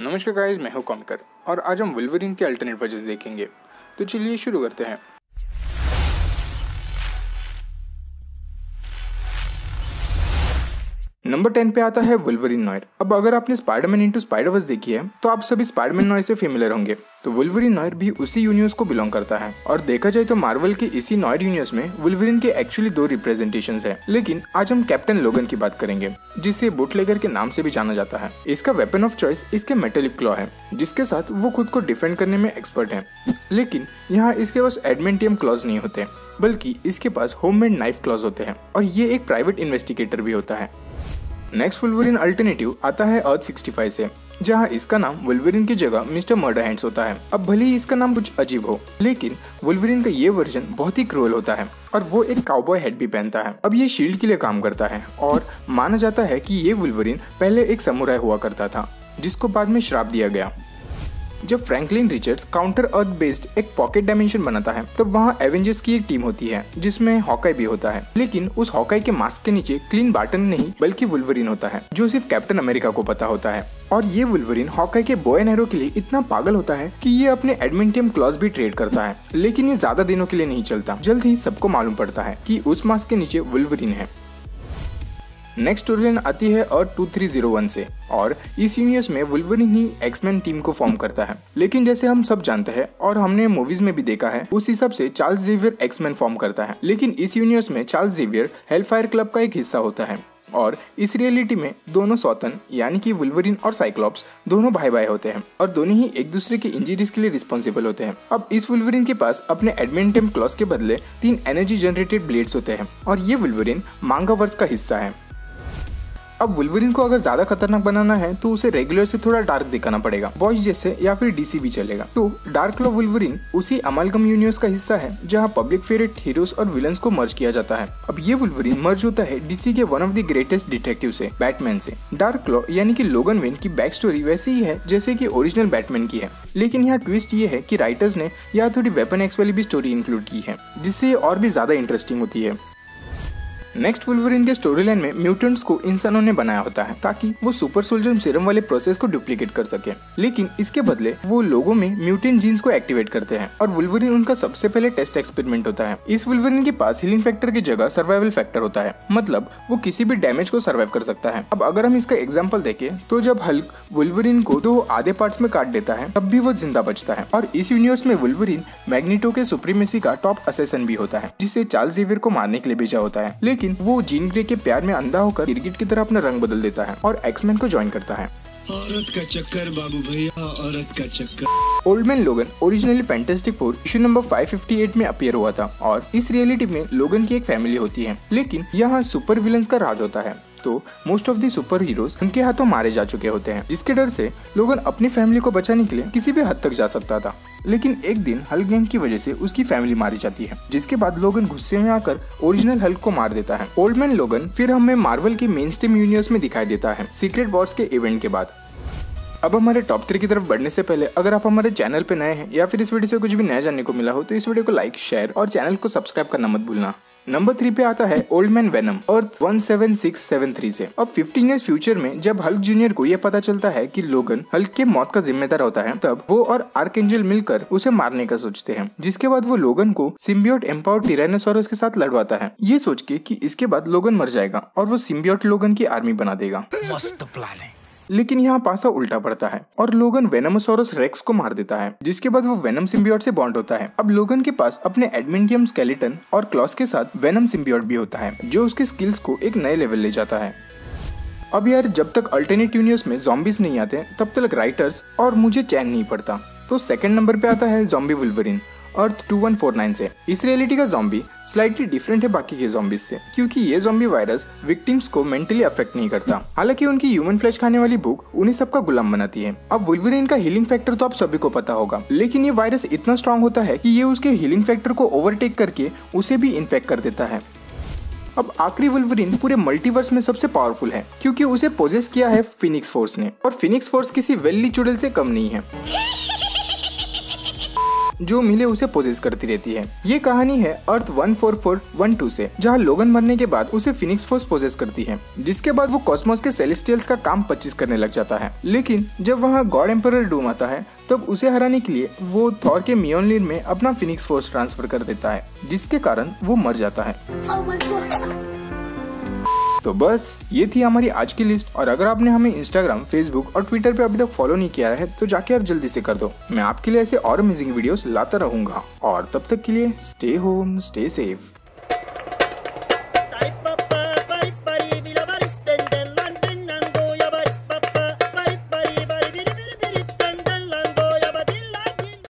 नमस्कार गाइस, मैं हूं कॉमिकर और आज हम वुल्वरीन के अल्टरनेट वर्जन्स देखेंगे। तो चलिए शुरू करते हैं। नंबर 10 पे आता है वुल्वरीन नॉयर। अब अगर आपने स्पाइडरमैन इनटू स्पाइडरवर्स देखी है तो आप सभी स्पाइडरमैन नॉयर से फेमिलियर होंगे। तो वुल्वरीन नॉयर भी उसी यूनिवर्स को बिलोंग करता है और देखा जाए तो मार्वल के इसी नॉयर यूनिवर्स में वुल्वरीन के एक्चुअली 2 रिप्रेजेंटेशंस हैं। लेकिन आज हम कैप्टन लोगन की बात करेंगे, जिसे बूटलेगर के नाम से भी जाना जाता है। इसका वेपन ऑफ चॉइस इसके मेटेलिक क्लॉ है, जिसके साथ वो खुद को डिफेंड करने में एक्सपर्ट है। लेकिन यहाँ इसके पास एडमेंटियम क्लॉज नहीं होते, बल्कि इसके पास होममेड नाइफ क्लॉज होते हैं और ये एक प्राइवेट इन्वेस्टिगेटर भी होता है। नेक्स्ट वुल्वरीन अल्टरनेटिव आता है अर्थ 65 से, जहां इसका नाम वुल्वरीन की जगह मिस्टर मर्डर हैंड्स होता है। अब भले ही इसका नाम कुछ अजीब हो, लेकिन वुल्वरीन का ये वर्जन बहुत ही क्रूअल होता है और वो एक काउबॉय हेड भी पहनता है। अब ये शील्ड के लिए काम करता है और माना जाता है कि ये वुल्वरीन पहले एक समुराई हुआ करता था, जिसको बाद में श्राप दिया गया। जब फ्रैंकलिन रिचर्ड्स काउंटर अर्थ बेस्ड एक पॉकेट डायमेंशन बनाता है, तब वहाँ एवेंजर्स की एक टीम होती है जिसमें हॉकाई भी होता है। लेकिन उस हॉकाई के मास्क के नीचे क्लीन बार्टन नहीं बल्कि वुल्वरीन होता है, जो सिर्फ कैप्टन अमेरिका को पता होता है। और ये वुल्वरीन हॉकाई के बो एंड एरो के लिए इतना पागल होता है कि ये अपने एडमेंटियम क्लॉज भी ट्रेड करता है। लेकिन ये ज्यादा दिनों के लिए नहीं चलता, जल्द ही सबको मालूम पड़ता है कि उस मास्क के नीचे वुल्वरीन है। नेक्स्ट स्टोरीलाइन आती है अर्थ 2301 से और इस यूनिवर्स में वुल्वरीन ही एक्समैन टीम को फॉर्म करता है। लेकिन जैसे हम सब जानते हैं और हमने मूवीज में भी देखा है, उस हिसाब से चार्ल्स जेवियर एक्समैन फॉर्म करता है। लेकिन इस यूनिवर्स में चार्ल्स जेवियर हेलफायर क्लब का एक हिस्सा होता है और इस रियलिटी में दोनों सौतन यानी कि वुल्वरीन और साइक्लॉप्स दोनों भाई भाई होते हैं और दोनों ही एक दूसरे के इंजरीज के लिए रिस्पॉन्सिबल होते हैं। अब इस वुल्वरीन के पास अपने एडमेंटियम क्लॉज के बदले 3 एनर्जी जनरेटेड ब्लेड्स होते हैं और ये वुल्वरीन मांगावर्स का हिस्सा है। अब वुल्वरीन को अगर ज्यादा खतरनाक बनाना है तो उसे रेगुलर से थोड़ा डार्क दिखाना पड़ेगा, बॉयज जैसे या फिर डीसी भी चलेगा। तो डार्क क्लॉ वुल्वरीन उसी अमालगम यूनिवर्स का हिस्सा है जहां पब्लिक फेवरेट हीरोज और विलन्स को मर्ज किया जाता है। अब ये वुल्वरीन मर्ज होता है डीसी के one of the greatest detective से, बैटमैन से। डार्क क्लॉ यानी कि लोगन वेन की बैक स्टोरी वैसे ही है जैसे कि ओरिजिनल बैटमैन की है, लेकिन यहाँ ट्विस्ट ये है कि राइटर्स ने यहाँ थोड़ी वेपन एक्स वाली भी स्टोरी इंक्लूड की है, जिससे और भी ज्यादा इंटरेस्टिंग होती है। नेक्स्ट वुल्वरीन के स्टोरी लाइन में म्यूटेंट्स को इंसानों ने बनाया होता है ताकि वो सुपर सोल्जर सीरम वाले प्रोसेस को डुप्लीकेट कर सके। लेकिन इसके बदले वो लोगों में म्यूटेंट जीन्स को एक्टिवेट करते हैं और वुल्वरीन उनका सबसे पहले टेस्ट एक्सपेरिमेंट होता है। इस वुल्वरीन के पास हीलिंग फैक्टर की जगह सर्वाइवल फैक्टर होता है, मतलब वो किसी भी डैमेज को सर्वाइव कर सकता है। अब अगर हम इसका एग्जाम्पल देखें तो जब हल्क वुल्वरीन को 2 आधे पार्ट्स में काट देता है तब भी वो जिंदा बचता है। और इस यूनिवर्स में वुल्वरीन मैग्नीटो के सुप्रीमेसी का टॉप असेसन भी होता है, जिसे चार्ल्स जेवियर को मारने के लिए भेजा होता है। लेकिन वो जीन ग्रे के प्यार में अंधा होकर गिरगिट की तरह अपना रंग बदल देता है और एक्समैन को ज्वाइन करता है। औरत का चक्कर बाबू भैया, औरत का चक्कर। ओल्ड मैन लोगन originally fantastic four issue number 558 में अपीयर हुआ था और इस रियलिटी में लोगन की एक फैमिली होती है। लेकिन यहाँ सुपर विलन्स का राज होता है, तो most of the super heroes उनके हाथों मारे जा चुके होते हैं, जिसके डर से लोगन अपनी फैमिली को बचाने के लिए किसी भी हद तक जा सकता था। लेकिन एक दिन हल्क गैंग की वजह से उसकी फैमिली मारी जाती है, जिसके बाद लोगन गुस्से में आकर ओरिजिनल हल्क को मार देता है। ओल्ड मैन लोगन फिर हमें मार्वल के मेन स्ट्रीम यूनिवर्स में दिखाई देता है सीक्रेट वॉर्स के इवेंट के बाद। अब हमारे टॉप 3 की तरफ बढ़ने से पहले अगर आप हमारे चैनल पे नए हैं या फिर इस वीडियो से कुछ भी नया जानने को मिला हो तो इस वीडियो को लाइक, शेयर और चैनल को सब्सक्राइब करना मत भूलना। नंबर 3 पे आता है ओल्ड मैन वेनम अर्थ 17673 से। अब 15 ईयर्स फ्यूचर में जब हल्क जूनियर को यह पता चलता है कि लोगन हल्क के मौत का जिम्मेदार होता है, तब वो और आर्कएंजल मिलकर उसे मारने का सोचते हैं। जिसके बाद वो लोगन को सिम्बियोट एम्पावर्ड टिरानोसॉरस के साथ लड़वाता है, ये सोच के कि इसके बाद लोगन मर जाएगा और वो सिम्बियोट लोगन की आर्मी बना देगा। मस्त प्लान है। लेकिन यहाँ पासा उल्टा पड़ता है और लोगन वेनमोसॉरस रेक्स को मार देता है, जिसके बाद वो वेनम सिम्बियोट से बॉन्ड होता है। अब लोगन के पास अपने एडमेंटियम स्केलेटन और क्लॉस के साथ वेनम सिम्बियोट भी होता है, जो उसके स्किल्स को एक नए लेवल ले जाता है। अब यार, जब तक अल्टरनेट यूनिवर्स में ज़ॉम्बीज नहीं आते तब तक राइटर्स और मुझे चैन नहीं पड़ता। तो सेकंड नंबर पे आता है ज़ॉम्बी वुल्वरीन अर्थ 2149 से। इस रियलिटी का ज़ॉम्बी स्लाइटली डिफरेंट है बाकी के ज़ॉम्बीज से, क्योंकि ये ज़ॉम्बी वायरस विक्टिम्स को मेंटली अफेक्ट नहीं करता। हालांकि उनकी ह्यूमन फ्लैश खाने वाली भूख उन्हें सबका गुलाम बनाती है। अब वुल्वरीन का हीलिंग फैक्टर तो आप सभी को पता होगा, लेकिन ये वायरस इतना स्ट्रांग होता है कि ये उसके हीलिंग फैक्टर को ओवरटेक करके उसे भी इन्फेक्ट कर देता है। अब आखिरी वुल्वरीन पूरे मल्टीवर्स में सबसे पावरफुल है, क्योंकि उसे पोजेस किया है फिनिक्स फोर्स ने, और फिनिक्स फोर्स किसी वेल्ली चुड़ैल से कम नहीं है। जो मिले उसे पोजेस करती रहती है। ये कहानी है अर्थ 14412 से, जहाँ लोगन मरने के बाद उसे फिनिक्स फोर्स पोजेस करती है, जिसके बाद वो कॉस्मोस के सेलेस्टियल्स का काम 25 करने लग जाता है। लेकिन जब वहाँ गॉड एम्परर डूम आता है तब उसे हराने के लिए वो थॉर के मियोनलिन में अपना फिनिक्स फोर्स ट्रांसफर कर देता है, जिसके कारण वो मर जाता है। तो बस ये थी हमारी आज की लिस्ट। और अगर आपने हमें इंस्टाग्राम, फेसबुक और ट्विटर पे अभी तक फॉलो नहीं किया है तो जाके यार जल्दी से कर दो। मैं आपके लिए ऐसे और अमेजिंग वीडियोस लाता रहूंगा। और तब तक के लिए स्टे होम, स्टे सेफ।